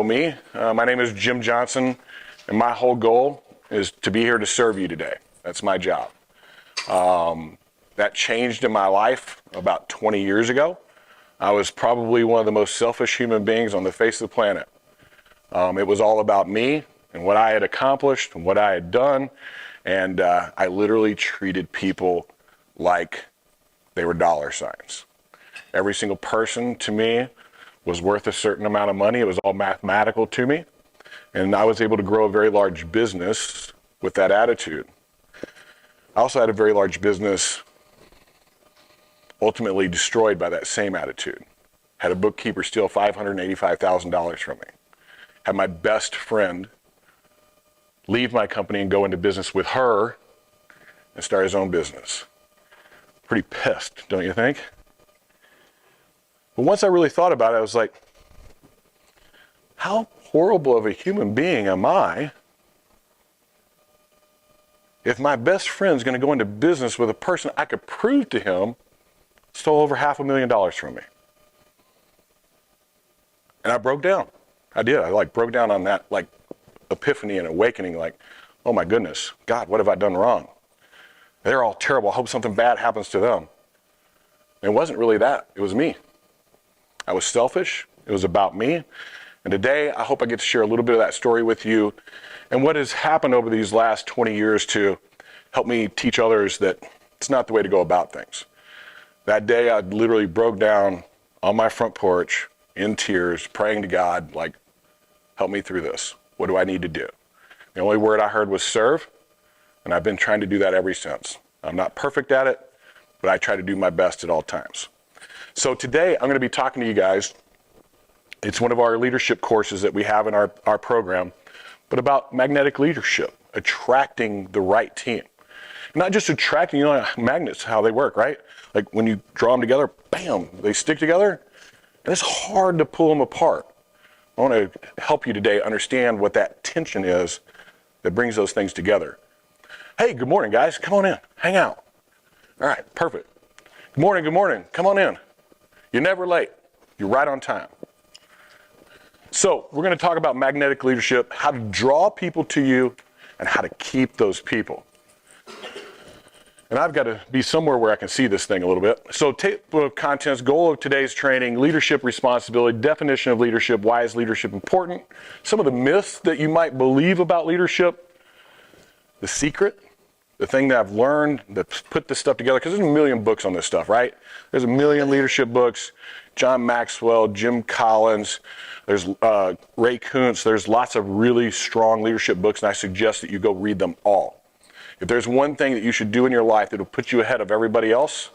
Me. My name is Jim Johnson, and my whole goal is to be here to serve you today. That's my job. That changed in my life about 20 years ago. I was probably one of the most selfish human beings on the face of the planet. It was all about me and what I had accomplished and what I had done, and I literally treated people like they were dollar signs. Every single person to me was worth a certain amount of money. It was all mathematical to me. And I was able to grow a very large business with that attitude. I also had a very large business ultimately destroyed by that same attitude. Had a bookkeeper steal $585,000 from me. Had my best friend leave my company and go into business with her and start his own business. Pretty pissed, don't you think? But once I really thought about it, I was like, how horrible of a human being am I if my best friend's going to go into business with a person I could prove to him stole over $500,000 from me? And I broke down. I did. I broke down on that epiphany and awakening, oh my goodness, God, what have I done wrong? They're all terrible. I hope something bad happens to them. And it wasn't really that. It was me. I was selfish. It was about me. And today, I hope I get to share a little bit of that story with you and what has happened over these last 20 years to help me teach others that it's not the way to go about things. That day, I literally broke down on my front porch in tears, praying to God, help me through this. What do I need to do? The only word I heard was serve, and I've been trying to do that ever since. I'm not perfect at it, but I try to do my best at all times. So today, I'm going to be talking to you guys. It's one of our leadership courses that we have in our program, but about magnetic leadership, attracting the right team. Not just attracting, magnets, how they work, right? Like when you draw them together, bam, they stick together, and it's hard to pull them apart. I want to help you today understand what that tension is that brings those things together. Hey, good morning, guys. Come on in. Hang out. All right, perfect. Good morning, good morning. Come on in. You're never late. You're right on time. So we're going to talk about magnetic leadership, how to draw people to you, and how to keep those people. And I've got to be somewhere where I can see this thing a little bit. So table of contents, goal of today's training, leadership responsibility, definition of leadership, why is leadership important, some of the myths that you might believe about leadership, the secret, the thing that I've learned that's put this stuff together, because there's a million books on this stuff, right? There's a million leadership books, John Maxwell, Jim Collins, there's Ray Kuntz, there's lots of really strong leadership books, and I suggest that you go read them all. If there's one thing that you should do in your life that will put you ahead of everybody else,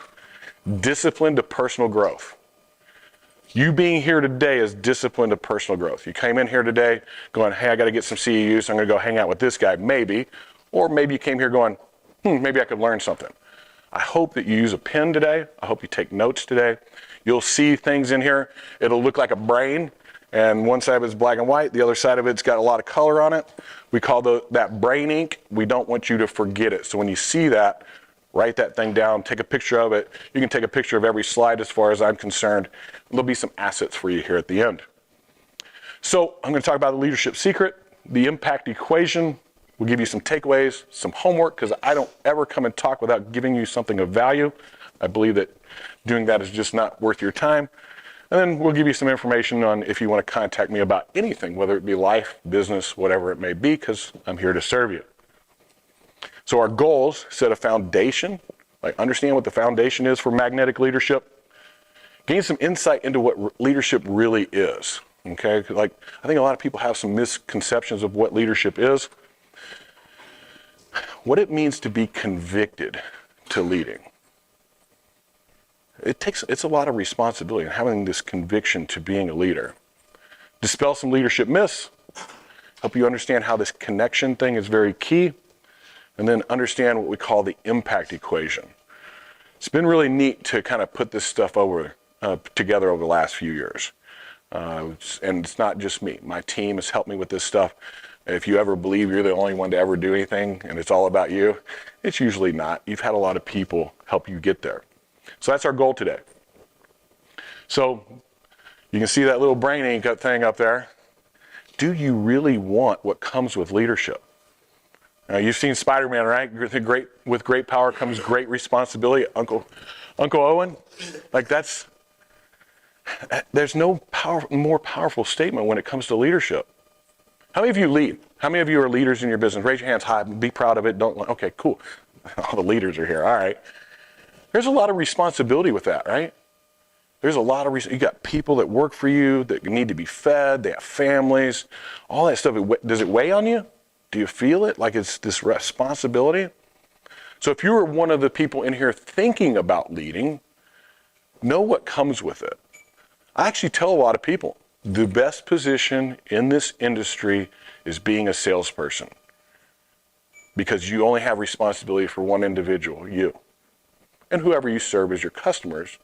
discipline to personal growth. You being here today is discipline to personal growth. You came in here today going, hey, I got to get some CEUs, so I'm going to go hang out with this guy, maybe. Or maybe you came here going, maybe I could learn something. I hope that you use a pen today. I hope you take notes today. You'll see things in here. It'll look like a brain, and one side of it's black and white. The other side of it's got a lot of color on it. We call that brain ink. We don't want you to forget it. So when you see that, write that thing down, take a picture of it. You can take a picture of every slide as far as I'm concerned. There'll be some assets for you here at the end. So I'm going to talk about the leadership secret, the impact equation. We'll give you some takeaways, some homework, because I don't ever come and talk without giving you something of value. I believe that doing that is just not worth your time. And then we'll give you some information on if you want to contact me about anything, whether it be life, business, whatever it may be, because I'm here to serve you. So our goals set a foundation, understand what the foundation is for magnetic leadership, gain some insight into what leadership really is. Okay, I think a lot of people have some misconceptions of what leadership is. What it means to be convicted to leading. It's a lot of responsibility in having this conviction to being a leader. Dispel some leadership myths, help you understand how this connection thing is very key, and then understand what we call the impact equation. It's been really neat to kind of put this stuff together over the last few years. And it's not just me. My team has helped me with this stuff. If you ever believe you're the only one to ever do anything and it's all about you, it's usually not. You've had a lot of people help you get there. So that's our goal today. So you can see that little brain ink thing up there. do you really want what comes with leadership? Now, you've seen Spider-Man, right? With great power comes great responsibility. Uncle Owen, like there's no more powerful statement when it comes to leadership. How many of you lead? How many of you are leaders in your business? Raise your hands high. Be proud of it. Okay, cool. All the leaders are here. All right. There's a lot of responsibility with that, right? There's a lot of you got people that work for you that need to be fed. They have families, all that stuff. Does it weigh on you? Do you feel it? Like it's this responsibility? So if you were one of the people in here thinking about leading, know what comes with it. I actually tell a lot of people, the best position in this industry is being a salesperson, because you only have responsibility for one individual, you, and whoever you serve as your customers.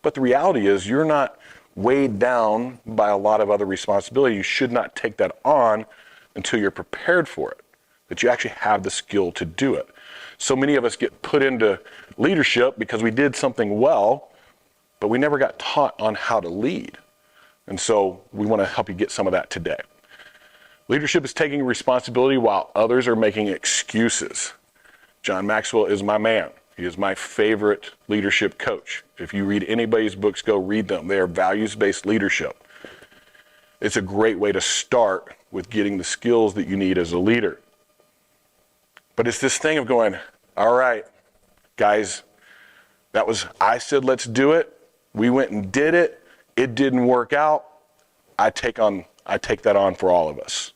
But the reality is you're not weighed down by a lot of other responsibility. You should not take that on until you're prepared for it, that you actually have the skill to do it. So many of us get put into leadership because we did something well, but we never got taught on how to lead. And so we want to help you get some of that today. Leadership is taking responsibility while others are making excuses. John Maxwell is my man. He is my favorite leadership coach. If you read anybody's books, go read them. They are values-based leadership. It's a great way to start with getting the skills that you need as a leader. But it's this thing of going, all right, guys, I said, let's do it. We went and did it. It didn't work out. I take that on for all of us.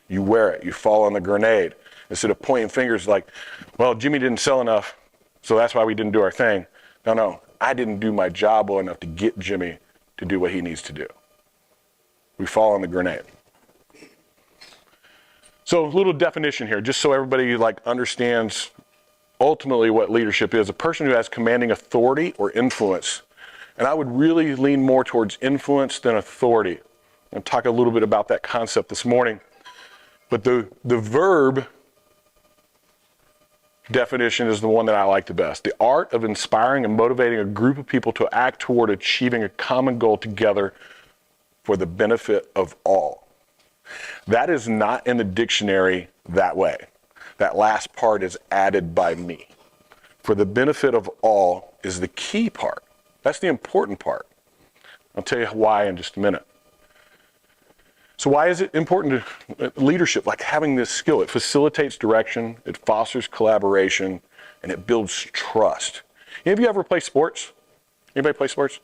You wear it. You fall on the grenade. Instead of pointing fingers like, well, Jimmy didn't sell enough, so that's why we didn't do our thing. No, I didn't do my job well enough to get Jimmy to do what he needs to do. We fall on the grenade. So a little definition here, just so everybody understands ultimately what leadership is. A person who has commanding authority or influence. And I would really lean more towards influence than authority. I'll talk a little bit about that concept this morning. But the verb definition is the one that I like the best. The art of inspiring and motivating a group of people to act toward achieving a common goal together for the benefit of all. That is not in the dictionary that way. That last part is added by me. For the benefit of all is the key part. That's the important part. I'll tell you why in just a minute. So why is it important to leadership, like having this skill? It facilitates direction, it fosters collaboration, and it builds trust. Any of you ever play sports? Anybody play sports?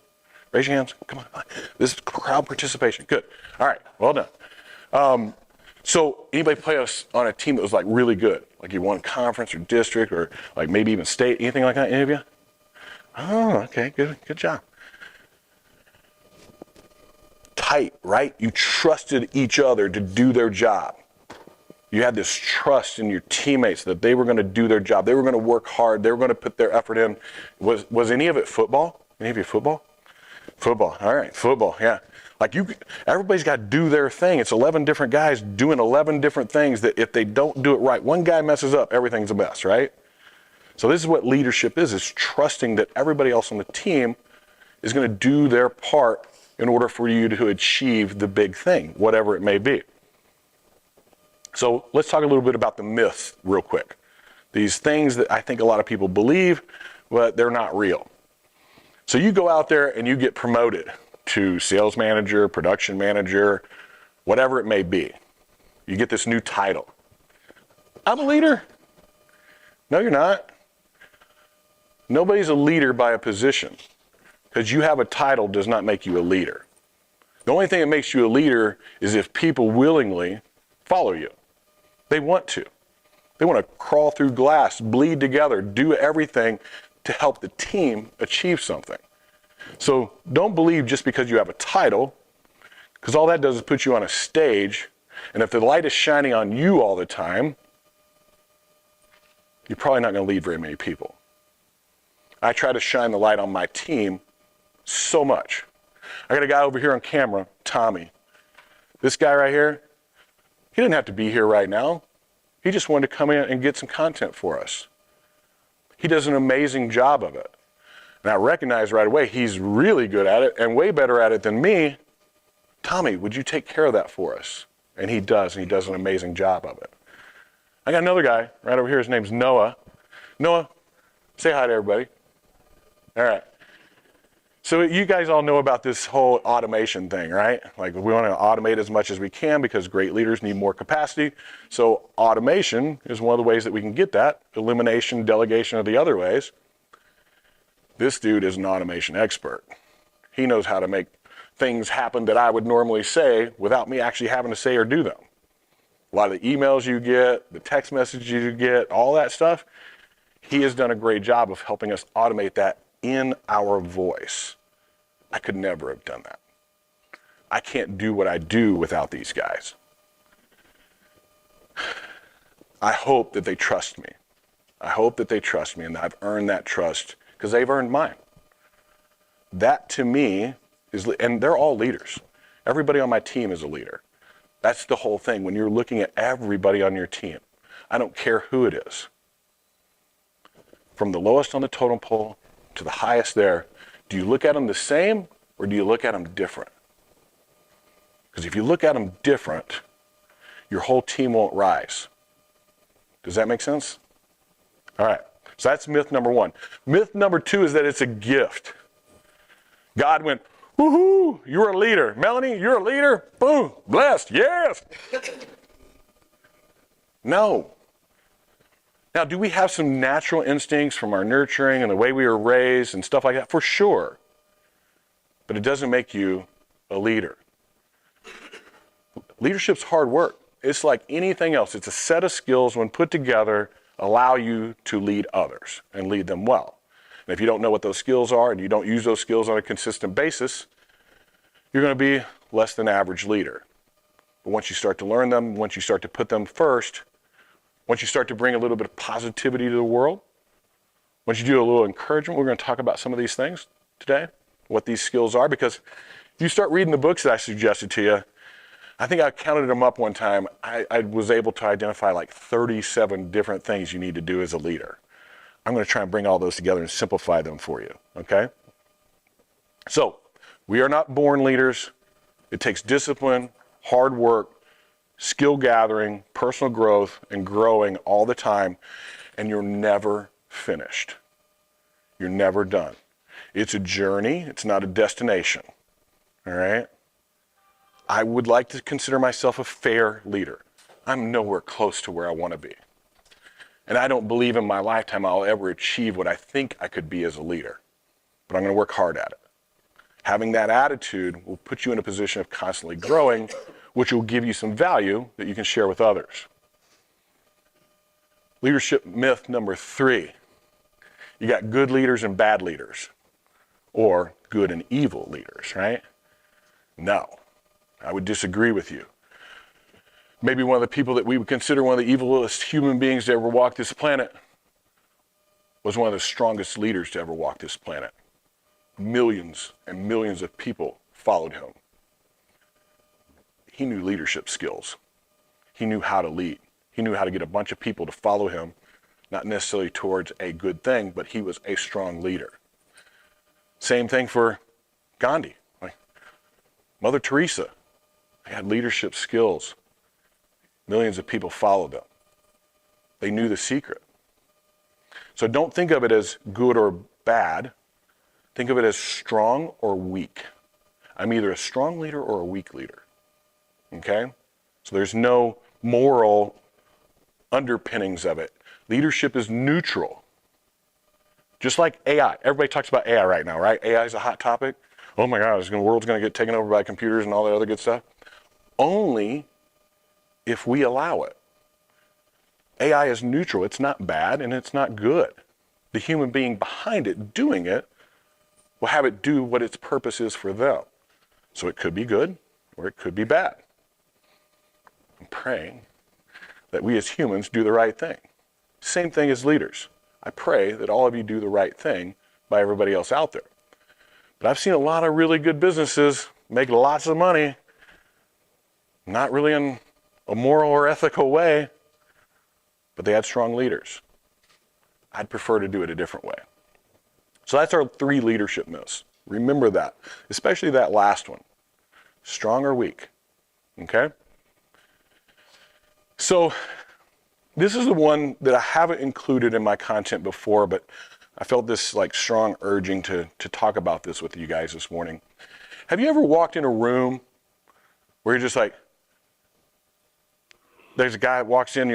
Raise your hands. Come on. This is crowd participation. Good. All right. Well done. So anybody play on a team that was really good? Like you won conference or district or maybe even state, anything like that? Any of you? Oh, okay. Good job. Tight, right? You trusted each other to do their job. You had this trust in your teammates that they were going to do their job. They were going to work hard. They were going to put their effort in. Was any of it football? Any of you football? Football. All right. Football. Yeah. Everybody's got to do their thing. It's 11 different guys doing 11 different things that if they don't do it right, one guy messes up, everything's a mess, right? So this is what leadership is trusting that everybody else on the team is going to do their part in order for you to achieve the big thing, whatever it may be. So let's talk a little bit about the myths real quick. These things that I think a lot of people believe, but they're not real. So you go out there and you get promoted to sales manager, production manager, whatever it may be. You get this new title. I'm a leader. No, you're not. Nobody's a leader by a position. Because you have a title does not make you a leader. The only thing that makes you a leader is if people willingly follow you. They want to. They want to crawl through glass, bleed together, do everything to help the team achieve something. So don't believe just because you have a title, because all that does is put you on a stage, and if the light is shining on you all the time, you're probably not going to lead very many people. I try to shine the light on my team so much. I got a guy over here on camera, Tommy. This guy right here, he didn't have to be here right now. He just wanted to come in and get some content for us. He does an amazing job of it. And I recognize right away he's really good at it and way better at it than me. Tommy, would you take care of that for us? And he does an amazing job of it. I got another guy right over here. His name's Noah. Noah, say hi to everybody. All right. So you guys all know about this whole automation thing, right? Like we want to automate as much as we can because great leaders need more capacity. So automation is one of the ways that we can get that. Elimination, delegation are the other ways. This dude is an automation expert. He knows how to make things happen that I would normally say without me actually having to say or do them. A lot of the emails you get, the text messages you get, all that stuff, he has done a great job of helping us automate that in our voice. I could never have done that. I can't do what I do without these guys. I hope that they trust me. I hope that they trust me and I've earned that trust because they've earned mine. That to me is, and they're all leaders. Everybody on my team is a leader. That's the whole thing. When you're looking at everybody on your team, I don't care who it is. From the lowest on the totem pole to the highest there, do you look at them the same or do you look at them different? Because if you look at them different, your whole team won't rise. Does that make sense? All right. So that's myth number one. Myth number two is that it's a gift. God went, woohoo, you're a leader. Melanie, you're a leader. Boom, blessed, yes. No. Now, do we have some natural instincts from our nurturing and the way we were raised and stuff like that? For sure. But it doesn't make you a leader. Leadership's hard work. It's like anything else. It's a set of skills when put together allow you to lead others and lead them well. And if you don't know what those skills are and you don't use those skills on a consistent basis, you're going to be less than average leader. But once you start to learn them, once you start to put them first, once you start to bring a little bit of positivity to the world, once you do a little encouragement, we're going to talk about some of these things today, what these skills are, because if you start reading the books that I suggested to you, I think I counted them up one time. I was able to identify like 37 different things you need to do as a leader. I'm going to try and bring all those together and simplify them for you, okay? So, we are not born leaders. It takes discipline, hard work, skill gathering, personal growth, and growing all the time, and you're never finished. You're never done. It's a journey. It's not a destination, all right? I would like to consider myself a fair leader. I'm nowhere close to where I want to be. And I don't believe in my lifetime I'll ever achieve what I think I could be as a leader. But I'm going to work hard at it. Having that attitude will put you in a position of constantly growing, which will give you some value that you can share with others. Leadership myth number 3. You got good leaders and bad leaders, or good and evil leaders, right? No, I would disagree with you. Maybe one of the people that we would consider one of the evilest human beings to ever walk this planet was one of the strongest leaders to ever walk this planet. Millions and millions of people followed him. He knew leadership skills. He knew how to lead. He knew how to get a bunch of people to follow him, not necessarily towards a good thing, but he was a strong leader. Same thing for Gandhi. Like Mother Teresa. They had leadership skills. Millions of people followed them. They knew the secret. So don't think of it as good or bad. Think of it as strong or weak. I'm either a strong leader or a weak leader. Okay? So there's no moral underpinnings of it. Leadership is neutral. Just like AI. Everybody talks about AI right now, right? AI is a hot topic. Oh my God, the world's going to get taken over by computers and all that other good stuff. Only if we allow it. AI is neutral. It's not bad and it's not good. The human being behind it doing it will have it do what its purpose is for them. So it could be good or it could be bad. I'm praying that we as humans do the right thing. Same thing as leaders. I pray that all of you do the right thing by everybody else out there. But I've seen a lot of really good businesses make lots of money, not really in a moral or ethical way, but they had strong leaders. I'd prefer to do it a different way. So that's our 3 leadership myths. Remember that, especially that last one. Strong or weak, okay? So this is the one that I haven't included in my content before, but I felt this like strong urging to talk about this with you guys this morning. Have you ever walked in a room where you're just like, there's a guy that walks in, and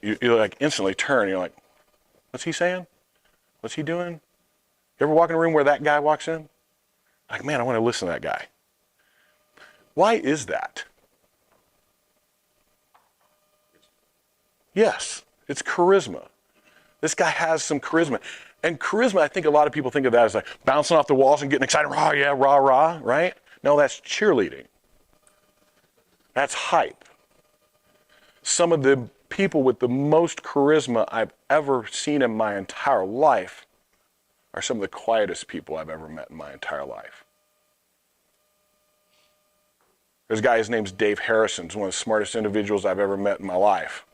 you're like instantly turn, you're like, what's he saying? What's he doing? You ever walk in a room where that guy walks in? Like, man, I want to listen to that guy. Why is that? Yes, it's charisma. This guy has some charisma. And charisma, I think a lot of people think of that as like bouncing off the walls and getting excited, rah, yeah, rah, rah, right? No, that's cheerleading. That's hype. Some of the people with the most charisma I've ever seen in my entire life are some of the quietest people I've ever met in my entire life. There's a guy, his name's Dave Harrison. He's one of the smartest individuals I've ever met in my life.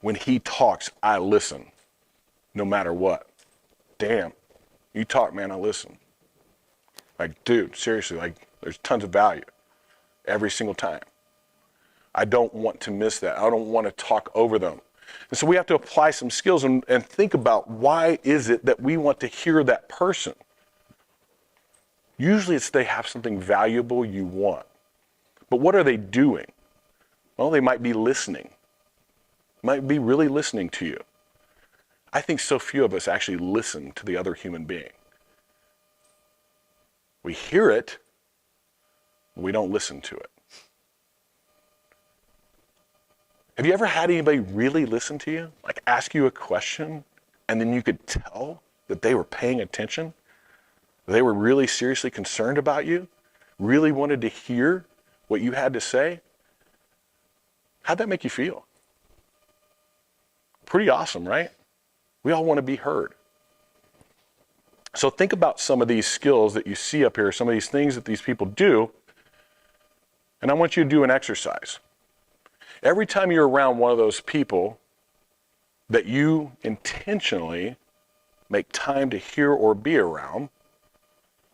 When he talks, I listen, no matter what. Damn, you talk, man, I listen. Like, dude, seriously, like, there's tons of value every single time. I don't want to miss that. I don't want to talk over them. And so we have to apply some skills and think about why is it that we want to hear that person. Usually it's they have something valuable you want. But what are they doing? Well, they might be listening. Might be really listening to you. I think so few of us actually listen to the other human being. We hear it, but we don't listen to it. Have you ever had anybody really listen to you? Like ask you a question and then you could tell that they were paying attention? They were really seriously concerned about you? Really wanted to hear what you had to say? How'd that make you feel? Pretty awesome, right? We all want to be heard. So think about some of these skills that you see up here, some of these things that these people do, and I want you to do an exercise. Every time you're around one of those people that you intentionally make time to hear or be around,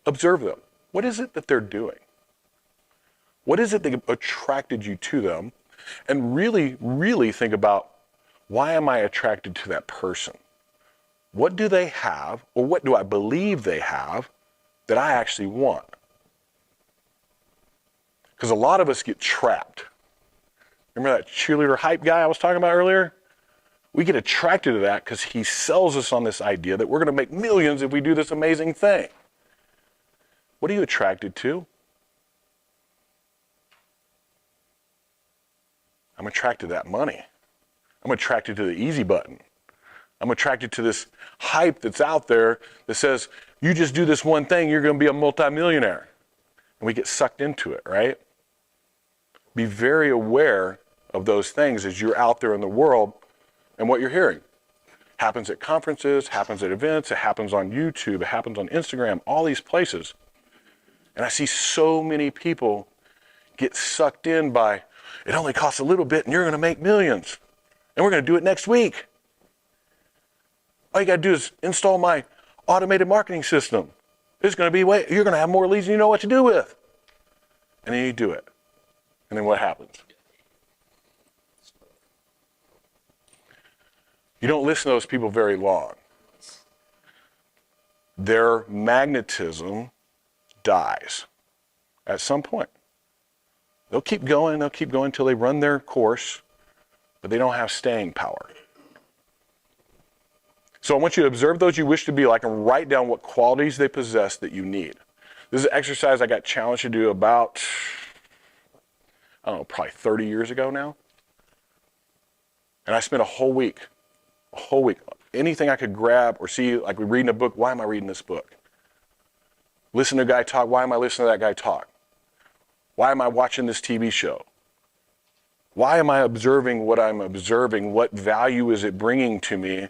observe them. What is it that they're doing? What is it that attracted you to them? And really, really think about, why am I attracted to that person? What do they have, or what do I believe they have that I actually want? Because a lot of us get trapped. Remember that cheerleader hype guy I was talking about earlier? We get attracted to that because he sells us on this idea that we're going to make millions if we do this amazing thing. What are you attracted to? I'm attracted to that money. I'm attracted to the easy button. I'm attracted to this hype that's out there that says, you just do this one thing, you're going to be a multimillionaire. And we get sucked into it, right? Be very aware of those things as you're out there in the world and what you're hearing. Happens at conferences, happens at events, it happens on YouTube, it happens on Instagram, all these places. And I see so many people get sucked in by, it only costs a little bit and you're going to make millions. And we're going to do it next week. All you got to do is install my automated marketing system. It's going to be, you're going to have more leads than you know what to do with. And then you do it. And then what happens? You don't listen to those people very long. Their magnetism dies at some point. They'll keep going until they run their course, but they don't have staying power. So I want you to observe those you wish to be like and write down what qualities they possess that you need. This is an exercise I got challenged to do about, I don't know, probably 30 years ago now. And I spent a whole week, anything I could grab or see, like we're reading a book, why am I reading this book? Listen to a guy talk, why am I listening to that guy talk? Why am I watching this TV show? Why am I observing what I'm observing? What value is it bringing to me?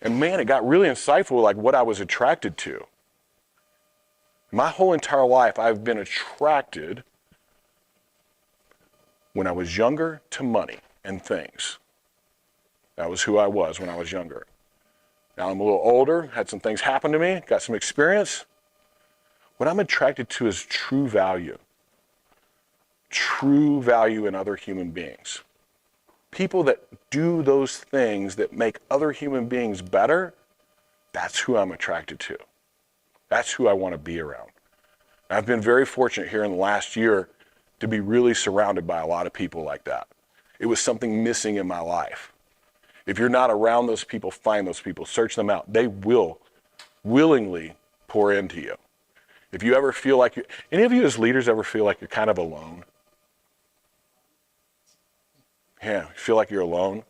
And man, it got really insightful, like what I was attracted to. My whole entire life, I've been attracted, when I was younger, to money and things. That was who I was when I was younger. Now I'm a little older, had some things happen to me, got some experience. What I'm attracted to is true value in other human beings. People that do those things that make other human beings better, that's who I'm attracted to. That's who I want to be around. I've been very fortunate here in the last year to be really surrounded by a lot of people like that. It was something missing in my life. If you're not around those people, find those people, search them out. They will willingly pour into you. If you ever feel like any of you as leaders ever feel like you're kind of alone? Yeah, you feel like you're alone?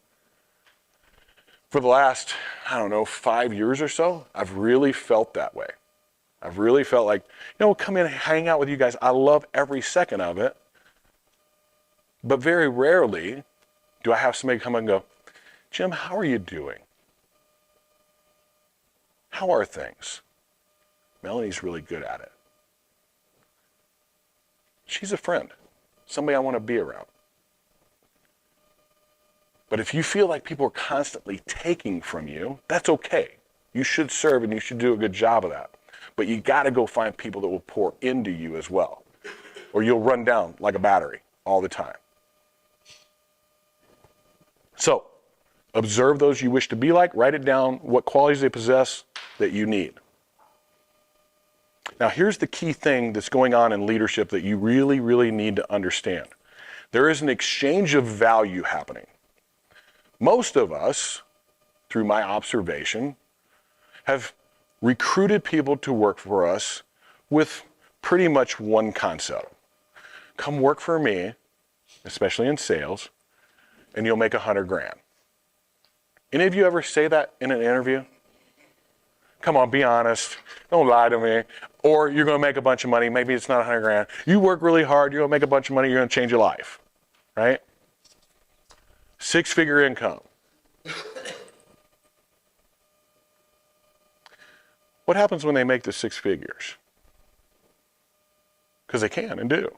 For the last, 5 years or so, I've really felt that way. I've really felt like, come in and hang out with you guys. I love every second of it. But very rarely do I have somebody come and go, Jim, how are you doing? How are things? Melanie's really good at it. She's a friend, somebody I want to be around. But if you feel like people are constantly taking from you, that's okay. You should serve and you should do a good job of that. But you got to go find people that will pour into you as well, or you'll run down like a battery all the time. So, observe those you wish to be like, write it down, what qualities they possess that you need. Now, here's the key thing that's going on in leadership that you really, really need to understand. There is an exchange of value happening. Most of us, through my observation, have recruited people to work for us with pretty much one concept. Come work for me, especially in sales, and you'll make $100,000. Any of you ever say that in an interview? Come on, be honest. Don't lie to me. Or you're going to make a bunch of money. Maybe it's not $100,000. You work really hard. You're going to make a bunch of money. You're going to change your life, right? 6-figure income. What happens when they make the 6 figures? Because they can and do.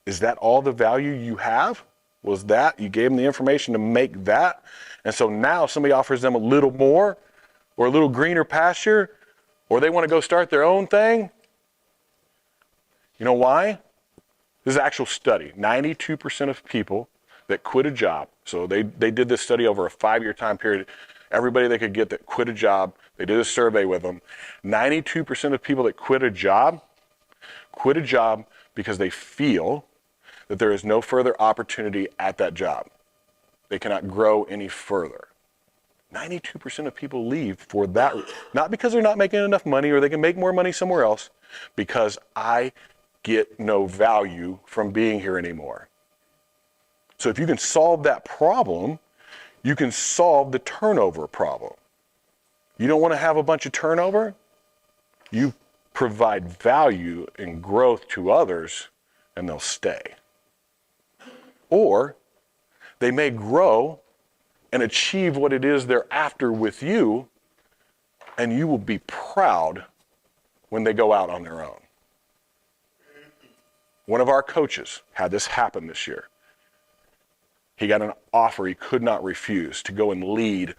Is that all the value you have? Was that, you gave them the information to make that? And so now somebody offers them a little more or a little greener pasture, or they want to go start their own thing? You know why? This is an actual study. 92% of people that quit a job, so they did this study over a 5-year time period, everybody they could get that quit a job, they did a survey with them. 92% of people that quit a job because they feel that there is no further opportunity at that job. They cannot grow any further. 92% of people leave for that, not because they're not making enough money or they can make more money somewhere else, because I get no value from being here anymore. So if you can solve that problem, you can solve the turnover problem. You don't want to have a bunch of turnover? You provide value and growth to others and they'll stay. Or they may grow and achieve what it is they're after with you, and you will be proud when they go out on their own. One of our coaches had this happen this year. He got an offer he could not refuse to go and lead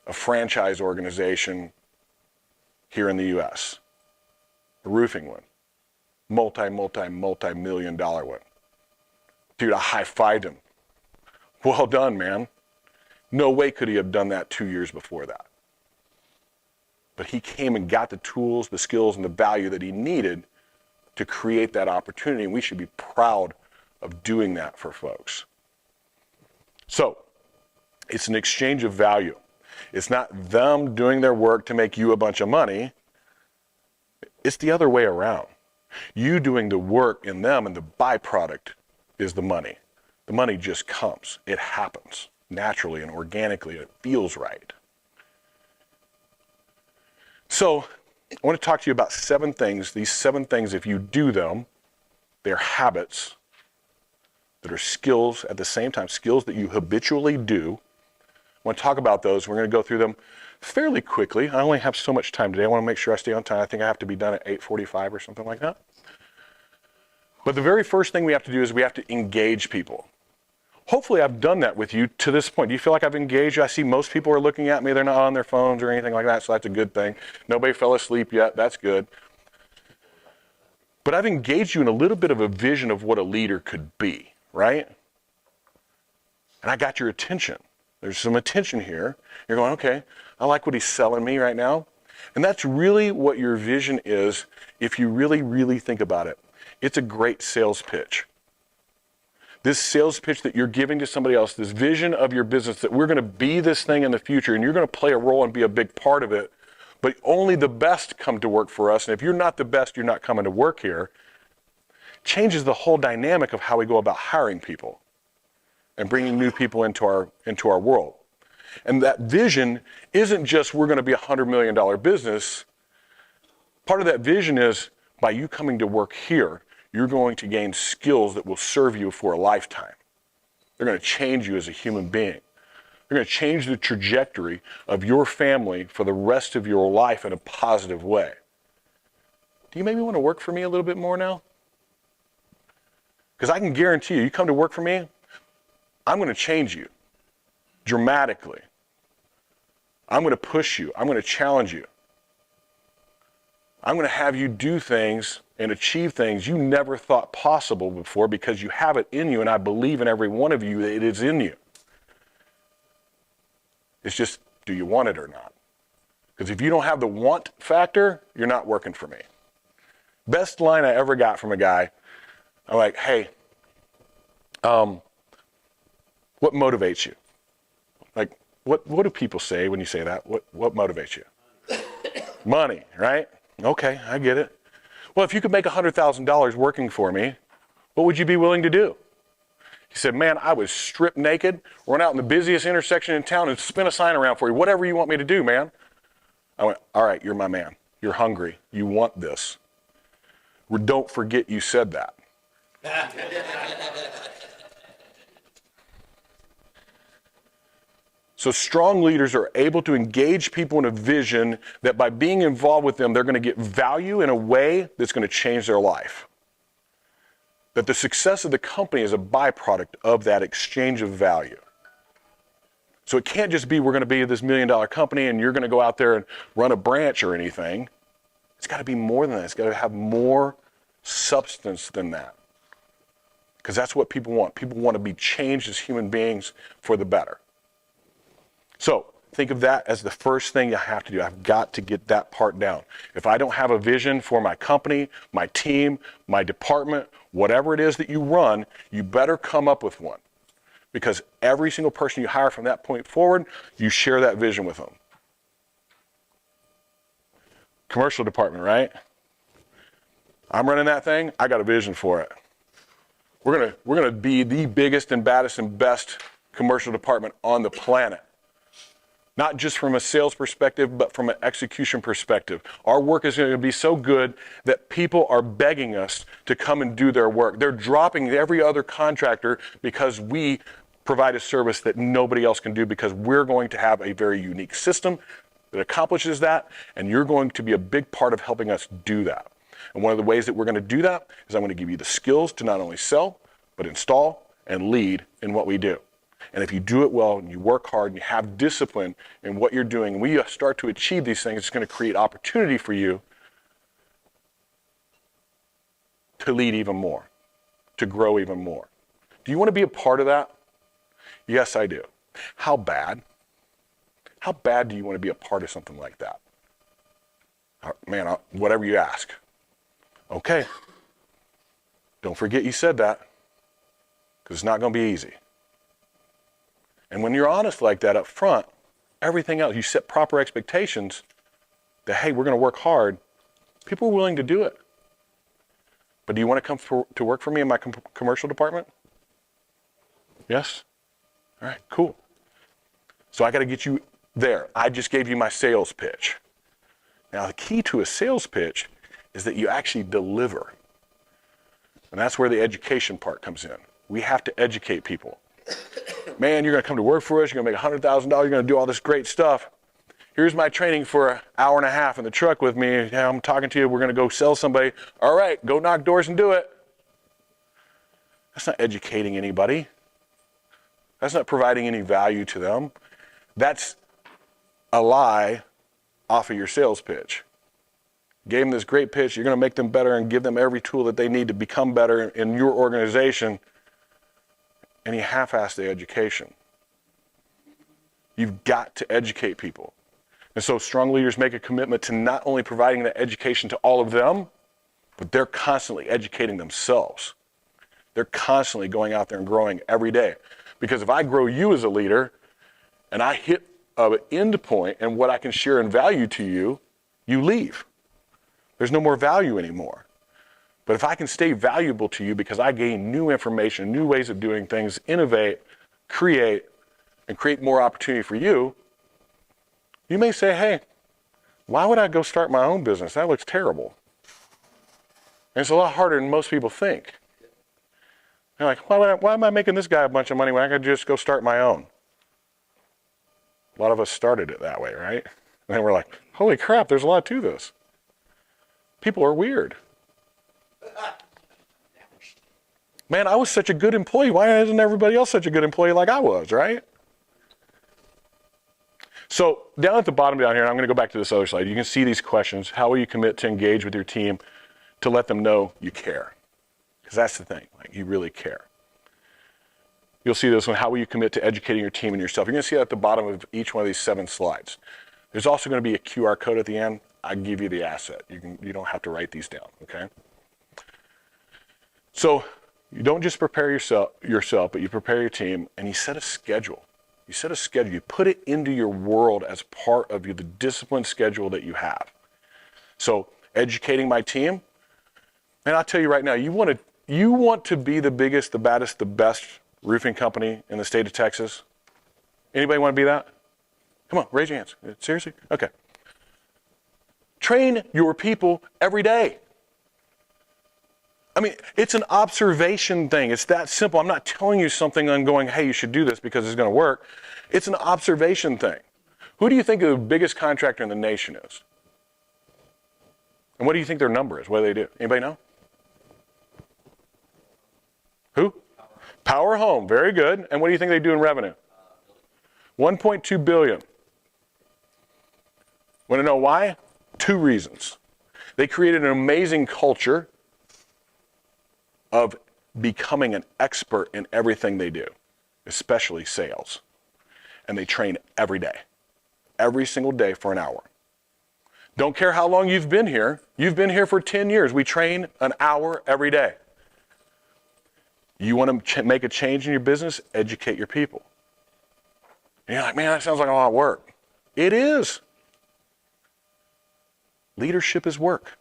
a franchise organization here in the U.S. A roofing one. Multi-million dollar one. Dude, I high-fived him. Well done, man. No way could he have done that 2 years before that. But he came and got the tools, the skills, and the value that he needed to create that opportunity, and we should be proud of doing that for folks. So, it's an exchange of value. It's not them doing their work to make you a bunch of money. It's the other way around. You doing the work in them, and the byproduct is the money. The money just comes. It happens naturally and organically. It feels right. So, I want to talk to you about 7 things. These 7 things, if you do them, they're habits that are skills at the same time, skills that you habitually do. I want to talk about those. We're going to go through them fairly quickly. I only have so much time today. I want to make sure I stay on time. I think I have to be done at 8:45 or something like that. But the very first thing we have to do is we have to engage people. Hopefully I've done that with you to this point. Do you feel like I've engaged you? I see most people are looking at me. They're not on their phones or anything like that, so that's a good thing. Nobody fell asleep yet. That's good. But I've engaged you in a little bit of a vision of what a leader could be, right? and I got your attention. There's some attention here. You're going, okay, I like what he's selling me right now. And that's really what your vision is if you really, really think about it. It's a great sales pitch. This sales pitch that you're giving to somebody else, this vision of your business, that we're going to be this thing in the future and you're going to play a role and be a big part of it, but only the best come to work for us. And if you're not the best, you're not coming to work here. Changes the whole dynamic of how we go about hiring people and bringing new people into our world. And that vision isn't just we're going to be a $100 million business. Part of that vision is by you coming to work here, you're going to gain skills that will serve you for a lifetime. They're going to change you as a human being. They're going to change the trajectory of your family for the rest of your life in a positive way. Do you maybe want to work for me a little bit more now? Because I can guarantee you come to work for me, I'm going to change you dramatically. I'm going to push you. I'm going to challenge you. I'm going to have you do things and achieve things you never thought possible before because you have it in you, and I believe in every one of you that it is in you. It's just, do you want it or not? Because if you don't have the want factor, you're not working for me. Best line I ever got from a guy, I'm like, hey, what motivates you? Like, what do people say when you say that? What motivates you? Money, right? Okay, I get it. Well, if you could make $100,000 working for me, what would you be willing to do? He said, man, I would strip naked, run out in the busiest intersection in town and spin a sign around for you. Whatever you want me to do, man. I went, all right, you're my man. You're hungry. You want this. Don't forget you said that. So strong leaders are able to engage people in a vision that by being involved with them, they're going to get value in a way that's going to change their life. That the success of the company is a byproduct of that exchange of value. So it can't just be we're going to be this $1 million company and you're going to go out there and run a branch or anything. It's got to be more than that. It's got to have more substance than that. Because that's what people want. People want to be changed as human beings for the better. So think of that as the first thing you have to do. I've got to get that part down. If I don't have a vision for my company, my team, my department, whatever it is that you run, you better come up with one. Because every single person you hire from that point forward, you share that vision with them. Commercial department, right? I'm running that thing. I got a vision for it. We're gonna be the biggest and baddest and best commercial department on the planet. Not just from a sales perspective, but from an execution perspective. Our work is going to be so good that people are begging us to come and do their work. They're dropping every other contractor because we provide a service that nobody else can do, because we're going to have a very unique system that accomplishes that, and you're going to be a big part of helping us do that. And one of the ways that we're going to do that is I'm going to give you the skills to not only sell, but install and lead in what we do. And if you do it well and you work hard and you have discipline in what you're doing, and we start to achieve these things, it's going to create opportunity for you to lead even more, to grow even more. Do you want to be a part of that? Yes, I do. How bad? How bad do you want to be a part of something like that? Man, whatever you ask. Okay. Don't forget you said that, because it's not going to be easy. And when you're honest like that up front, everything else, you set proper expectations that, hey, we're going to work hard, people are willing to do it. But do you want to come to work for me in my commercial department? Yes? All right, cool. So I got to get you there. I just gave you my sales pitch. Now, the key to a sales pitch is that you actually deliver. And that's where the education part comes in. We have to educate people. Man, you're going to come to work for us. You're going to make $100,000. You're going to do all this great stuff. Here's my training for an hour and a half in the truck with me. Yeah, I'm talking to you. We're going to go sell somebody. All right, go knock doors and do it. That's not educating anybody. That's not providing any value to them. That's a lie off of your sales pitch. Gave them this great pitch. You're going to make them better and give them every tool that they need to become better in your organization. and you half-ass the education. You've got to educate people. And so strong leaders make a commitment to not only providing the education to all of them, but they're constantly educating themselves. They're constantly going out there and growing every day. Because if I grow you as a leader and I hit an end point and what I can share in value to you, you leave. There's no more value anymore. But if I can stay valuable to you because I gain new information, new ways of doing things, innovate, create, and create more opportunity for you, you may say, hey, why would I go start my own business? That looks terrible. And it's a lot harder than most people think. They're like, why am I making this guy a bunch of money when I could just go start my own? A lot of us started it that way, right? And then we're like, holy crap, there's a lot to this. People are weird. Man, I was such a good employee. Why isn't everybody else such a good employee like I was, right? So down at the bottom down here, and I'm going to go back to this other slide. You can see these questions. How will you commit to engage with your team to let them know you care? Because that's the thing, like you really care. You'll see this one, how will you commit to educating your team and yourself? You're going to see that at the bottom of each one of these 7 slides. There's also going to be a QR code at the end. I give you the asset. You don't have to write these down, okay? So you don't just prepare yourself, but you prepare your team, and you set a schedule. You set a schedule. You put it into your world as part of the disciplined schedule that you have. So educating my team, and I'll tell you right now, you want to be the biggest, the baddest, the best roofing company in the state of Texas? Anybody want to be that? Come on, raise your hands. Seriously? Okay. Train your people every day. I mean, it's an observation thing. It's that simple. I'm not telling you something and going, hey, you should do this because it's going to work. It's an observation thing. Who do you think the biggest contractor in the nation is? And what do you think their number is? What do they do? Anybody know? Who? Power Home. Very good. And what do you think they do in revenue? 1.2 billion. Want to know why? 2 reasons. They created an amazing culture of becoming an expert in everything they do, especially sales. And they train every day, every single day for an hour. Don't care how long you've been here. You've been here for 10 years. We train an hour every day. You want to make a change in your business? Educate your people. And you're like, man, that sounds like a lot of work. It is. Leadership is work.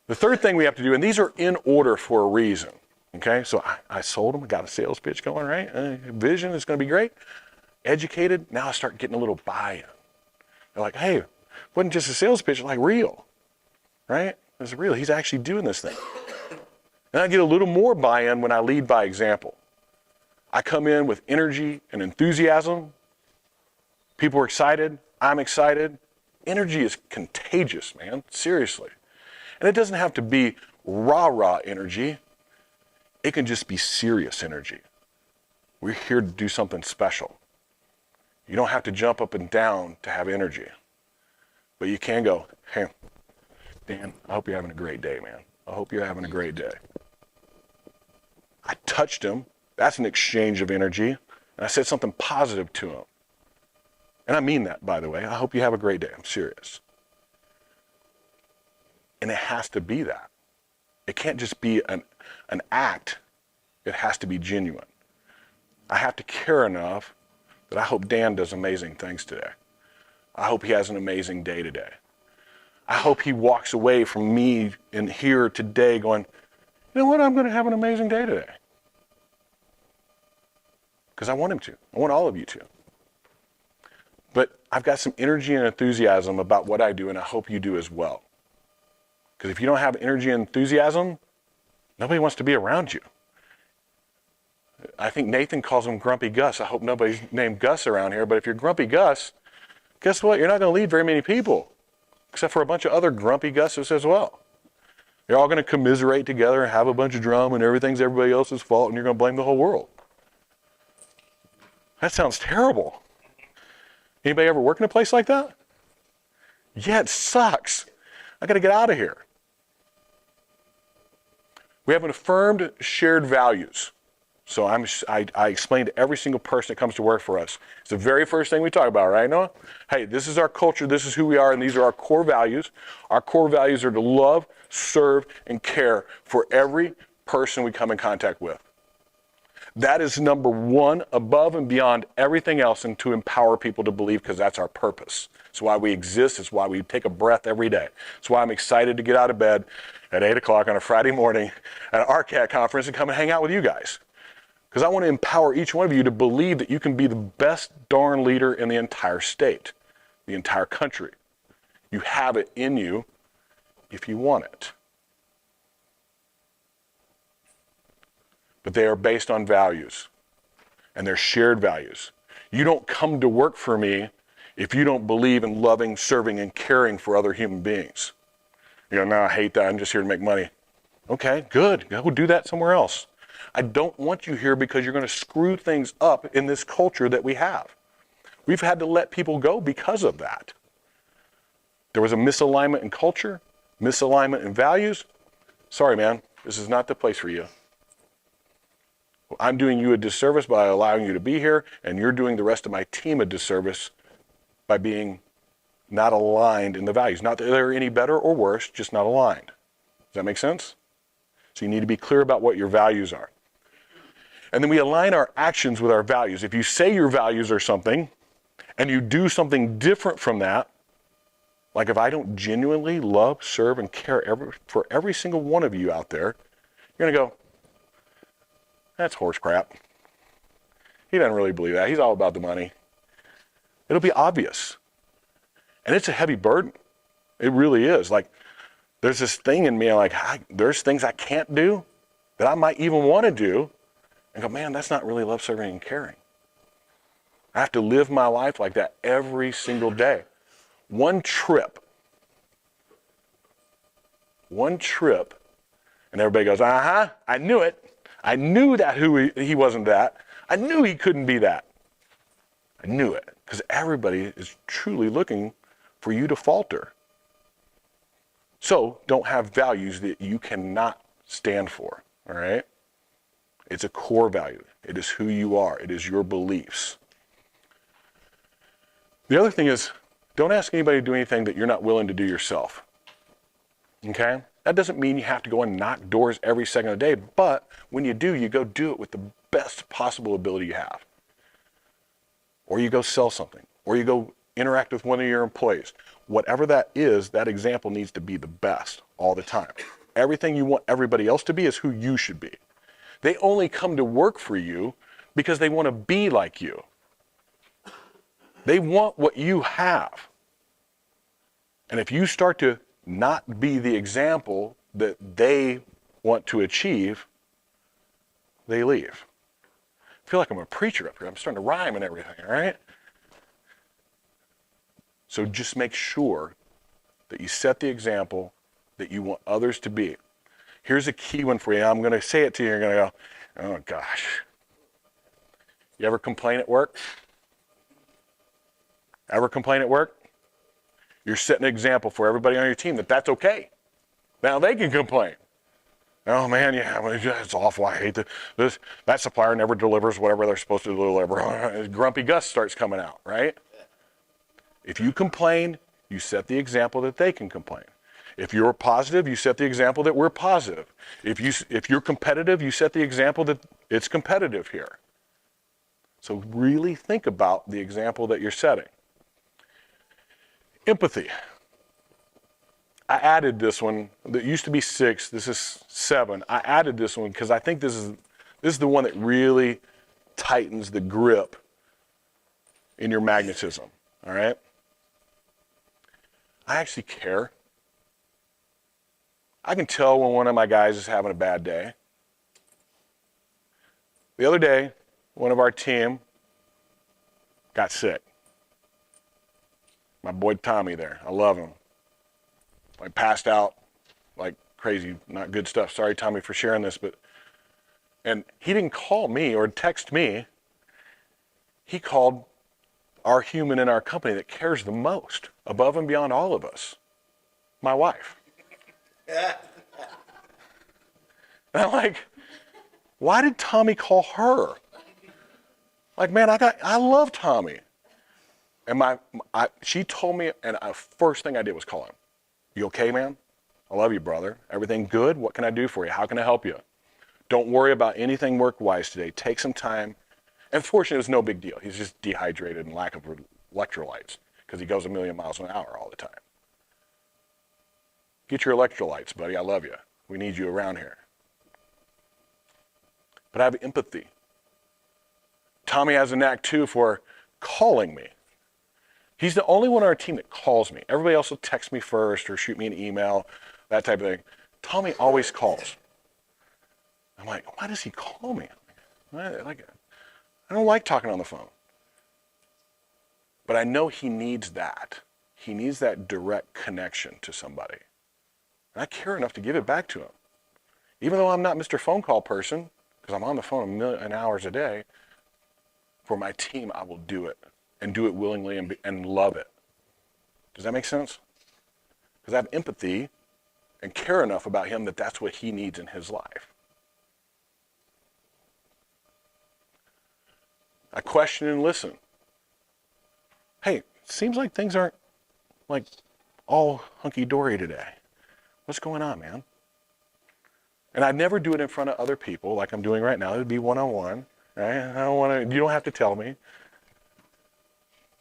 The third thing we have to do, and these are in order for a reason, okay? So I sold them, I got a sales pitch going, right? Vision is going to be great. Educated, now I start getting a little buy-in. They're like, hey, it wasn't just a sales pitch, like real, right? It's real, he's actually doing this thing. And I get a little more buy-in when I lead by example. I come in with energy and enthusiasm. People are excited, I'm excited. Energy is contagious, man, seriously. And it doesn't have to be rah-rah energy. It can just be serious energy. We're here to do something special. You don't have to jump up and down to have energy. But you can go, hey, Dan, I hope you're having a great day, man. I hope you're having a great day. I touched him. That's an exchange of energy. And I said something positive to him. And I mean that, by the way. I hope you have a great day. I'm serious. And it has to be that. It can't just be an act. It has to be genuine. I have to care enough that I hope Dan does amazing things today. I hope he has an amazing day today. I hope he walks away from me in here today going, you know what, I'm going to have an amazing day today. Because I want him to. I want all of you to. But I've got some energy and enthusiasm about what I do, and I hope you do as well. Because if you don't have energy and enthusiasm, nobody wants to be around you. I think Nathan calls him Grumpy Gus. I hope nobody's named Gus around here, but if you're Grumpy Gus, guess what? You're not going to lead very many people, except for a bunch of other Grumpy Gus's as well. You're all going to commiserate together and have a bunch of drama and everything's everybody else's fault and you're going to blame the whole world. That sounds terrible. Anybody ever work in a place like that? Yeah, it sucks. I got to get out of here. We have an affirmed shared values. So I explain to every single person that comes to work for us. It's the very first thing we talk about, right, Noah? Hey, this is our culture, this is who we are, and these are our core values. Our core values are to love, serve, and care for every person we come in contact with. That is number one, above and beyond everything else, and to empower people to believe, because that's our purpose. It's why we exist. It's why we take a breath every day. It's why I'm excited to get out of bed at 8 o'clock on a Friday morning at an RCAT conference and come and hang out with you guys. Because I want to empower each one of you to believe that you can be the best darn leader in the entire state, the entire country. You have it in you if you want it. But they are based on values, and they're shared values. You don't come to work for me if you don't believe in loving, serving, and caring for other human beings. You go, no, I hate that. I'm just here to make money. Okay, good. Go do that somewhere else. I don't want you here because you're going to screw things up in this culture that we have. We've had to let people go because of that. There was a misalignment in culture, misalignment in values. Sorry, man, this is not the place for you. I'm doing you a disservice by allowing you to be here, and you're doing the rest of my team a disservice by being not aligned in the values. Not that they're any better or worse, just not aligned. Does that make sense? So you need to be clear about what your values are. And then we align our actions with our values. If you say your values are something, and you do something different from that, like if I don't genuinely love, serve, and care for every single one of you out there, you're going to go, that's horse crap. He doesn't really believe that. He's all about the money. It'll be obvious. And it's a heavy burden. It really is. Like, there's this thing in me, like, there's things I can't do that I might even want to do, and go, man, that's not really love, serving, and caring. I have to live my life like that every single day. One trip, and everybody goes, I knew it. I knew that he wasn't that. I knew he couldn't be that. I knew it, because everybody is truly looking for you to falter. So don't have values that you cannot stand for, all right? It's a core value. It is who you are. It is your beliefs. The other thing is, don't ask anybody to do anything that you're not willing to do yourself, okay? That doesn't mean you have to go and knock doors every second of the day, but when you do, you go do it with the best possible ability you have. Or you go sell something, or you go interact with one of your employees. Whatever that is, that example needs to be the best all the time. Everything you want everybody else to be is who you should be. They only come to work for you because they want to be like you. They want what you have. And if you start to not be the example that they want to achieve, they leave. I feel like I'm a preacher up here. I'm starting to rhyme and everything, all right? So just make sure that you set the example that you want others to be. Here's a key one for you. I'm going to say it to you. You're going to go, oh, gosh. You ever complain at work? Ever complain at work? You're setting an example for everybody on your team that that's okay. Now they can complain. Oh, man, yeah, it's awful. I hate this. That supplier never delivers whatever they're supposed to deliver. Grumpy Gus starts coming out, right? If you complain, you set the example that they can complain. If you're positive, you set the example that we're positive. If you're competitive, you set the example that it's competitive here. So really think about the example that you're setting. Empathy. I added this one. That used to be 6. This is 7. I added this one because I think this is the one that really tightens the grip in your magnetism. All right? I actually care. I can tell when one of my guys is having a bad day. The other day, one of our team got sick. My boy Tommy there. I love him. I passed out like crazy, not good stuff. Sorry, Tommy, for sharing this, and he didn't call me or text me. He called our human in our company that cares the most, above and beyond all of us, my wife. And I'm like, why did Tommy call her? Like, man, I love Tommy. And she told me, and the first thing I did was call him. You okay, man? I love you, brother. Everything good? What can I do for you? How can I help you? Don't worry about anything work-wise today. Take some time. And fortunately, it was no big deal. He's just dehydrated and lack of electrolytes because he goes a million miles an hour all the time. Get your electrolytes, buddy. I love you. We need you around here. But I have empathy. Tommy has a knack, too, for calling me. He's the only one on our team that calls me. Everybody else will text me first or shoot me an email, that type of thing. Tommy always calls. I'm like, why does he call me? I don't like talking on the phone. But I know he needs that. He needs that direct connection to somebody. And I care enough to give it back to him. Even though I'm not Mr. Phone Call person, because I'm on the phone a million hours a day, for my team, I will do it. And do it willingly and love it. Does that make sense? Because I have empathy and care enough about him that that's what he needs in his life. I question and listen. Hey, it seems like things aren't like all hunky-dory today. What's going on, man? And I never do it in front of other people like I'm doing right now. It would be one-on-one. Right? You don't have to tell me.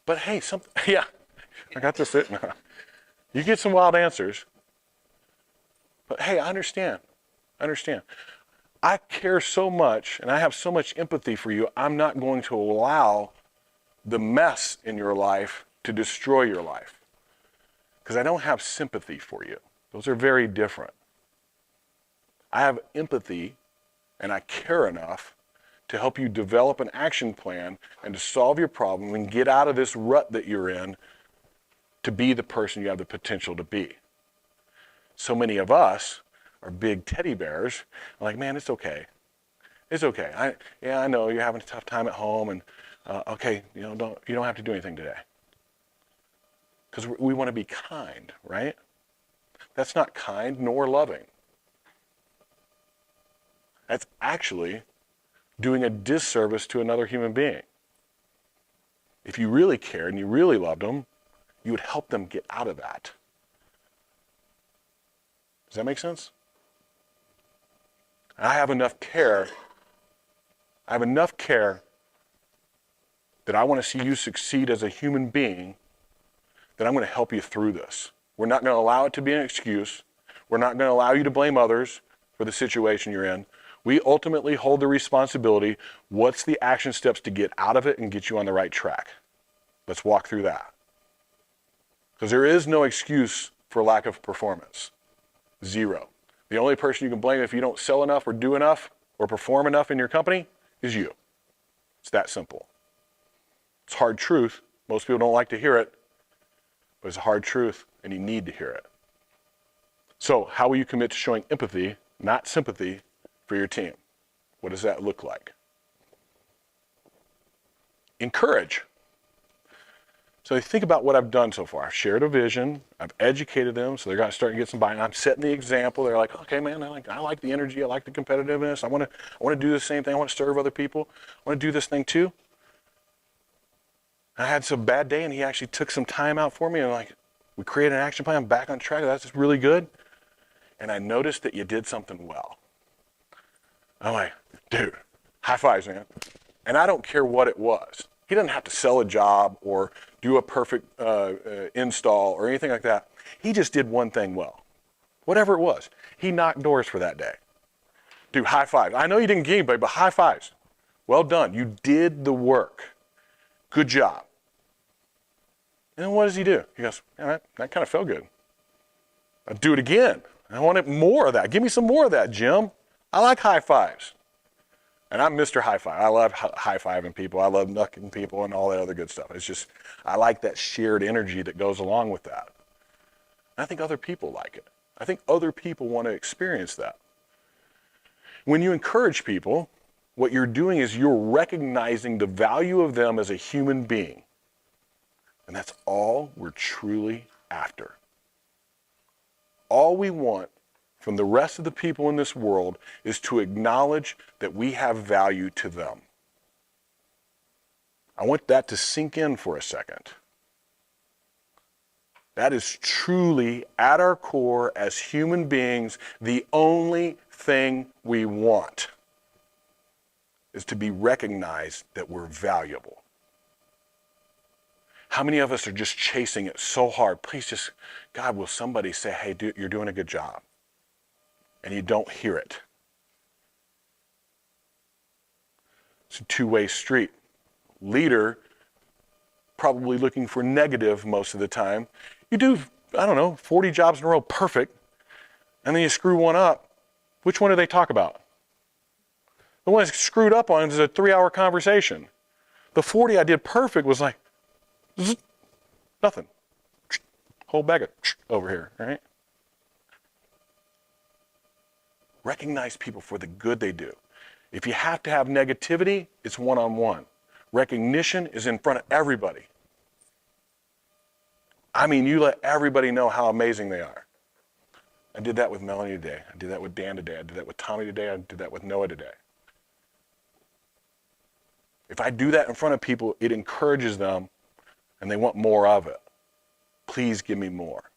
But hey, yeah, I got this. You get some wild answers. But hey, I understand. I care so much and I have so much empathy for you. I'm not going to allow the mess in your life to destroy your life. Because I don't have sympathy for you. Those are very different. I have empathy and I care enough to help you develop an action plan and to solve your problem and get out of this rut that you're in to be the person you have the potential to be. So many of us are big teddy bears. Like, man, it's okay. It's okay. I know you're having a tough time at home, and okay, you don't have to do anything today. Because we want to be kind, right? That's not kind nor loving. That's actually doing a disservice to another human being. If you really cared and you really loved them, you would help them get out of that. Does that make sense? I have enough care. That I want to see you succeed as a human being, that I'm going to help you through this. We're not going to allow it to be an excuse. We're not going to allow you to blame others for the situation you're in. We ultimately hold the responsibility. What's the action steps to get out of it and get you on the right track? Let's walk through that. Because there is no excuse for lack of performance. Zero. The only person you can blame if you don't sell enough or do enough or perform enough in your company is you. It's that simple. It's hard truth. Most people don't like to hear it, but it's a hard truth and you need to hear it. So how will you commit to showing empathy, not sympathy, for your team? What does that look like? Encourage. So think about what I've done so far. I've shared a vision. I've educated them, so they're starting to get some buy-in. I'm setting the example. They're like, okay, man, I like the energy. I like the competitiveness. I want to do the same thing. I want to serve other people. I want to do this thing too. I had some bad day, and he actually took some time out for me, and we created an action plan. I'm back on track. That's really good. And I noticed that you did something well. I'm like, dude, high fives, man. And I don't care what it was. He doesn't have to sell a job or do a perfect install or anything like that. He just did one thing well. Whatever it was. He knocked doors for that day. Dude, high fives. I know you didn't get anybody, but high fives. Well done. You did the work. Good job. And then what does he do? He goes, yeah, that kind of felt good. I'll do it again. I want more of that. Give me some more of that, Jim. I like high fives. And I'm Mr. High Five. I love high-fiving people. I love knucking people and all that other good stuff. It's just, I like that shared energy that goes along with that. And I think other people like it. I think other people want to experience that. When you encourage people, what you're doing is you're recognizing the value of them as a human being. And that's all we're truly after. All we want from the rest of the people in this world is to acknowledge that we have value to them. I want that to sink in for a second. That is truly, at our core, as human beings, the only thing we want is to be recognized that we're valuable. How many of us are just chasing it so hard? Please just, God, will somebody say, hey, dude, you're doing a good job? And you don't hear it. It's a two-way street. Leader, probably looking for negative most of the time. You do, 40 jobs in a row, perfect, and then you screw one up. Which one do they talk about? The one that's screwed up on is a 3-hour conversation. The 40 I did perfect was like, nothing. Whole bag of over here, right? Recognize people for the good they do. If you have to have negativity, it's one-on-one. Recognition is in front of everybody. I mean, you let everybody know how amazing they are. I did that with Melanie today. I did that with Dan today. I did that with Tommy today. I did that with Noah today. If I do that in front of people, it encourages them and they want more of it. Please give me more.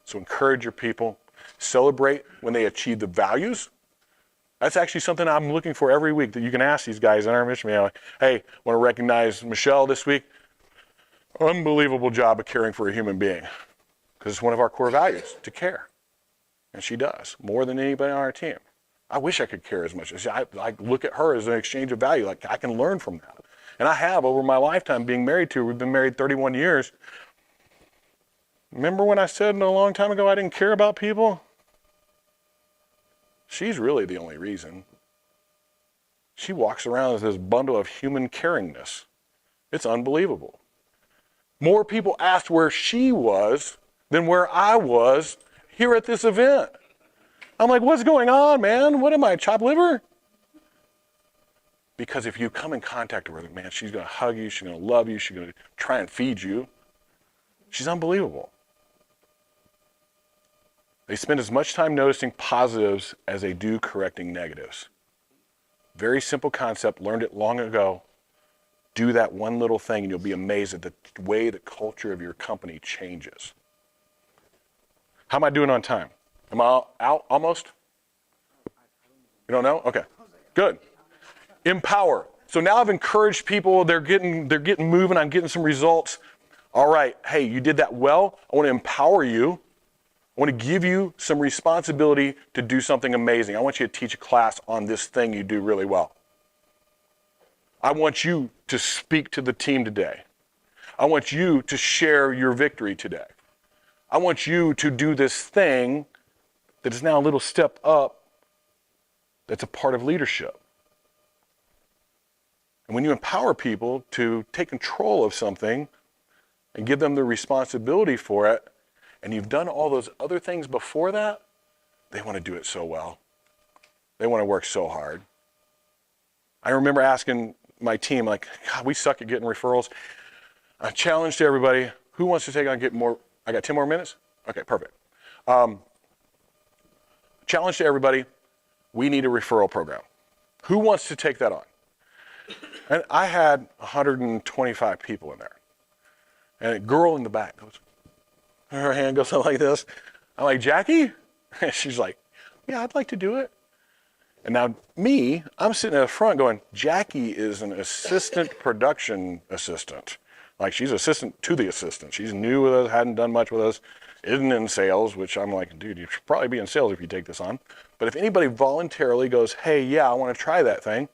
So encourage your people. Celebrate when they achieve the values. That's actually something I'm looking for every week that you can ask these guys in our mission. Hey, want to recognize Michelle this week? Unbelievable job of caring for a human being. Because it's one of our core values, to care. And she does, more than anybody on our team. I wish I could care as much. I look at her as an exchange of value. Like, I can learn from that. And I have over my lifetime being married to her. We've been married 31 years. Remember when I said a long time ago I didn't care about people? She's really the only reason. She walks around with this bundle of human caringness. It's unbelievable. More people asked where she was than where I was here at this event. I'm like, what's going on, man? What am I, chopped liver? Because if you come in contact with her, man, she's going to hug you, she's going to love you, she's going to try and feed you. She's unbelievable. They spend as much time noticing positives as they do correcting negatives. Very simple concept, learned it long ago. Do that one little thing and you'll be amazed at the way the culture of your company changes. How am I doing on time? Am I out almost? You don't know? Okay, good. Empower. So now I've encouraged people, they're getting moving, I'm getting some results. All right, hey, you did that well. I want to empower you. I want to give you some responsibility to do something amazing. I want you to teach a class on this thing you do really well. I want you to speak to the team today. I want you to share your victory today. I want you to do this thing that is now a little step up that's a part of leadership. And when you empower people to take control of something and give them the responsibility for it, and you've done all those other things before that, they want to do it so well. They want to work so hard. I remember asking my team, like, God, we suck at getting referrals. A challenge to everybody. Who wants to take on get more? I got 10 more minutes? Okay, perfect. Challenge to everybody. We need a referral program. Who wants to take that on? And I had 125 people in there. And a girl in the back goes, her hand goes up like this. I'm like, Jackie? And she's like, yeah, I'd like to do it. And now me, I'm sitting at the front going, Jackie is an assistant production assistant. Like, she's assistant to the assistant. She's new with us, hadn't done much with us, isn't in sales, which I'm like, dude, you should probably be in sales if you take this on. But if anybody voluntarily goes, hey, yeah, I want to try that thing,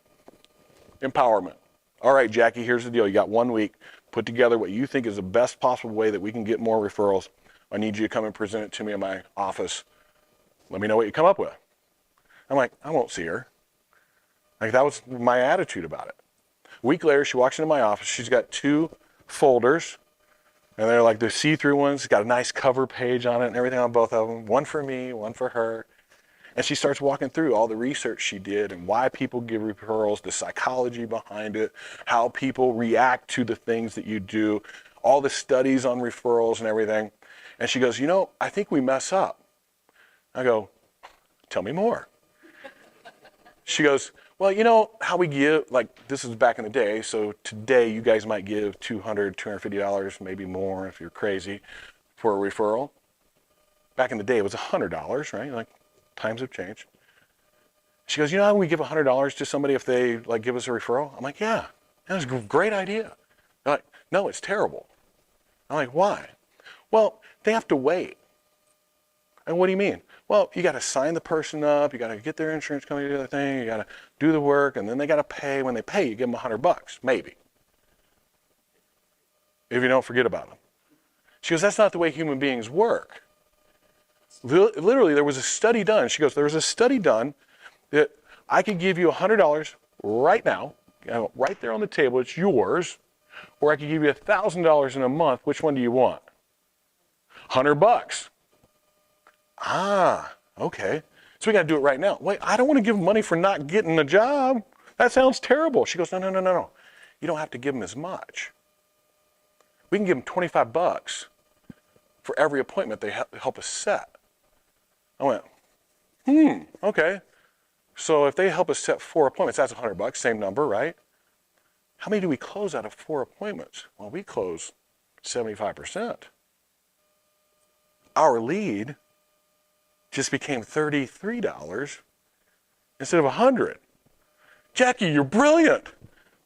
empowerment. All right, Jackie, here's the deal. You got 1 week. Put together what you think is the best possible way that we can get more referrals. I need you to come and present it to me in my office. Let me know what you come up with. I'm like, I won't see her. Like, that was my attitude about it. A week later, she walks into my office. She's got 2 folders, and they're like the see-through ones. It's got a nice cover page on it and everything on both of them. One for me, one for her. And she starts walking through all the research she did and why people give referrals, the psychology behind it, how people react to the things that you do, all the studies on referrals and everything. And she goes, I think we mess up. I go, tell me more. She goes, well, how we give, like this is back in the day, so today you guys might give $200, $250, maybe more if you're crazy, for a referral. Back in the day it was $100, right? Like times have changed. She goes, how we give $100 to somebody if they like give us a referral? I'm like, yeah, that's a great idea. They're like, no, it's terrible. I'm like, why? Well, they have to wait. And what do you mean? Well, you got to sign the person up, you got to get their insurance company to do the thing, you got to do the work, and then they got to pay. When they pay, you give them $100, maybe. If you don't forget about them. She goes, that's not the way human beings work. Literally, there was a study done. She goes, there was a study done that I could give you $100 right now, right there on the table, it's yours, or I could give you $1,000 in a month. Which one do you want? $100. Ah, okay. So we got to do it right now. Wait, I don't want to give money for not getting a job. That sounds terrible. She goes, no. You don't have to give them as much. We can give them $25 for every appointment they help us set. I went, okay. So if they help us set 4 appointments, that's $100, same number, right? How many do we close out of 4 appointments? Well, we close 75%. Our lead just became $33 instead of $100. Jackie, you're brilliant.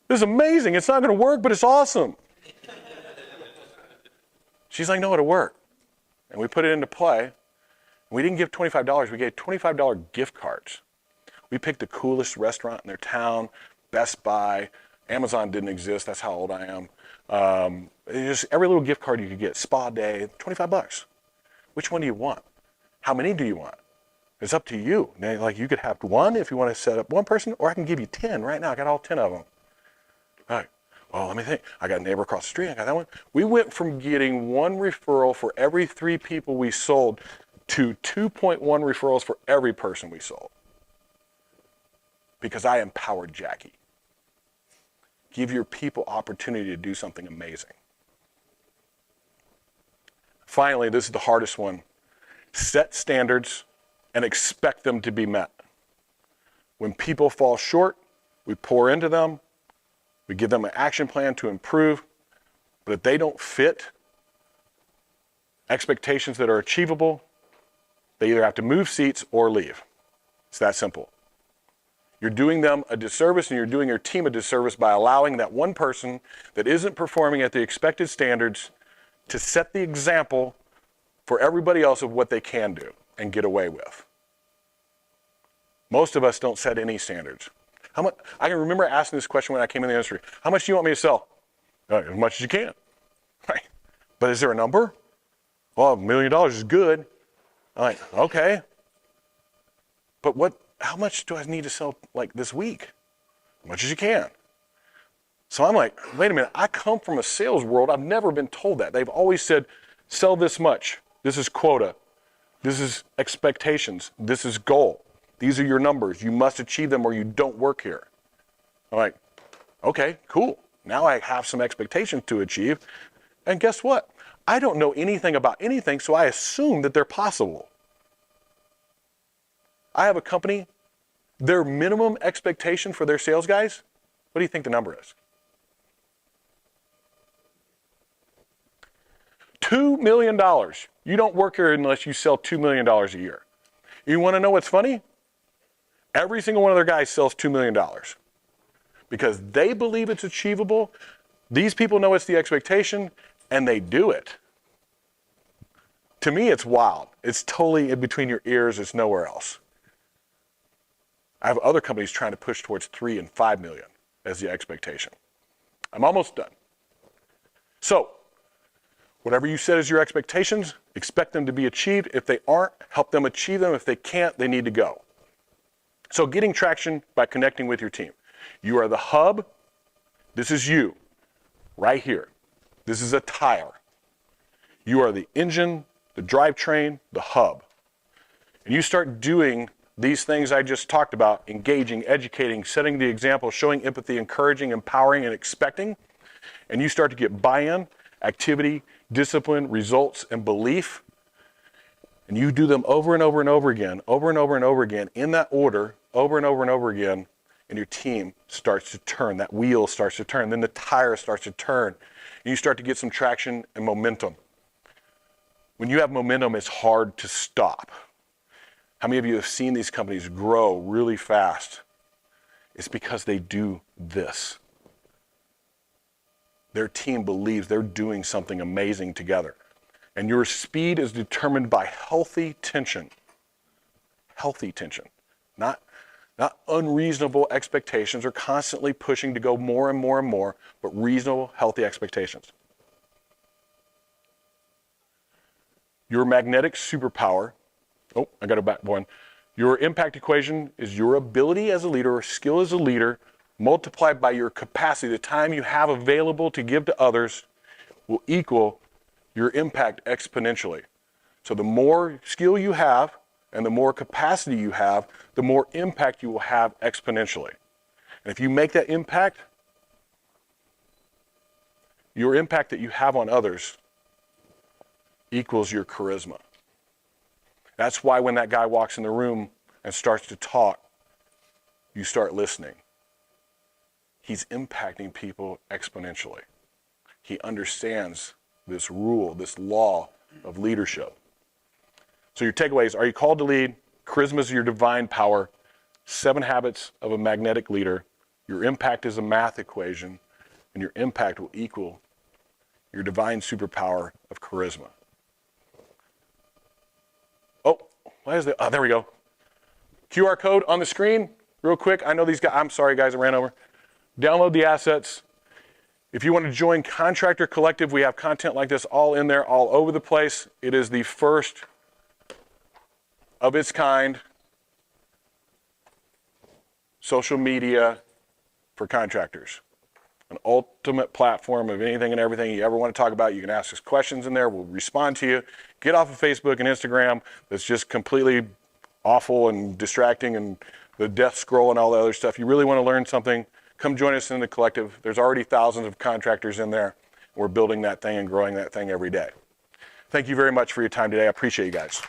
This is amazing. It's not going to work, but it's awesome. She's like, no, it'll work. And we put it into play. We didn't give $25. We gave $25 gift cards. We picked the coolest restaurant in their town, Best Buy. Amazon didn't exist. That's how old I am. Just every little gift card you could get, spa day, $25. Which one do you want? How many do you want? It's up to you. Now, like you could have 1 if you want to set up 1 person, or I can give you 10 right now. I got all 10 of them. All right. Well, let me think. I got a neighbor across the street. I got that one. We went from getting 1 referral for every 3 people we sold to 2.1 referrals for every person we sold. Because I empowered Jackie. Give your people opportunity to do something amazing. Finally, this is the hardest one. Set standards and expect them to be met. When people fall short, we pour into them. We give them an action plan to improve. But if they don't fit expectations that are achievable, they either have to move seats or leave. It's that simple. You're doing them a disservice and you're doing your team a disservice by allowing that one person that isn't performing at the expected standards to set the example for everybody else of what they can do and get away with. Most of us don't set any standards. How much? I can remember asking this question when I came in the industry. How much do you want me to sell? As much as you can. Right. But is there a number? Well, $1 million is good. I'm like, okay. But how much do I need to sell like this week? As much as you can. So I'm like, wait a minute, I come from a sales world. I've never been told that. They've always said, sell this much. This is quota. This is expectations. This is goal. These are your numbers. You must achieve them or you don't work here. I'm like, okay, cool. Now I have some expectations to achieve. And guess what? I don't know anything about anything, so I assume that they're possible. I have a company, their minimum expectation for their sales guys, what do you think the number is? $2 million. You don't work here unless you sell $2 million a year. You want to know what's funny? Every single one of their guys sells $2 million because they believe it's achievable. These people know it's the expectation and they do it. To me, it's wild. It's totally in between your ears. It's nowhere else. I have other companies trying to push towards 3 and 5 million as the expectation. I'm almost done. So, whatever you set as your expectations, expect them to be achieved. If they aren't, help them achieve them. If they can't, they need to go. So getting traction by connecting with your team. You are the hub. This is you, right here. This is a tire. You are the engine, the drivetrain, the hub. And you start doing these things I just talked about, engaging, educating, setting the example, showing empathy, encouraging, empowering, and expecting, and you start to get buy-in, activity, discipline, results, and belief, And you do them over and over and over again, over and over and over again, in that order, over and over and over again, and your team starts to turn. That wheel starts to turn. Then the tire starts to turn. And you start to get some traction and momentum. When you have momentum, it's hard to stop. How many of you have seen these companies grow really fast? It's because they do this. Their team believes they're doing something amazing together. And your speed is determined by healthy tension. Healthy tension. Not unreasonable expectations or constantly pushing to go more and more and more, but reasonable, healthy expectations. Your magnetic superpower, I got it back one. Your impact equation is your ability as a leader or skill as a leader multiplied by your capacity, the time you have available to give to others will equal your impact exponentially. So the more skill you have and the more capacity you have, the more impact you will have exponentially. And if you make that impact, your impact that you have on others equals your charisma. That's why when that guy walks in the room and starts to talk, you start listening. He's impacting people exponentially. He understands this rule, this law of leadership. So your takeaways: are you called to lead? Charisma is your divine power. 7 habits of a magnetic leader. Your impact is a math equation, and your impact will equal your divine superpower of charisma. There we go. QR code on the screen, real quick. I know these guys, I'm sorry guys, I ran over. Download the assets. If you want to join Contractor Collective, we have content like this all in there, all over the place. It is the first of its kind social media for contractors. An ultimate platform of anything and everything you ever want to talk about. You can ask us questions in there. We'll respond to you. Get off of Facebook and Instagram. That's just completely awful and distracting, and the death scroll and all the other stuff. You really want to learn something, come join us in the collective. There's already thousands of contractors in there. We're building that thing and growing that thing every day. Thank you very much for your time today. I appreciate you guys.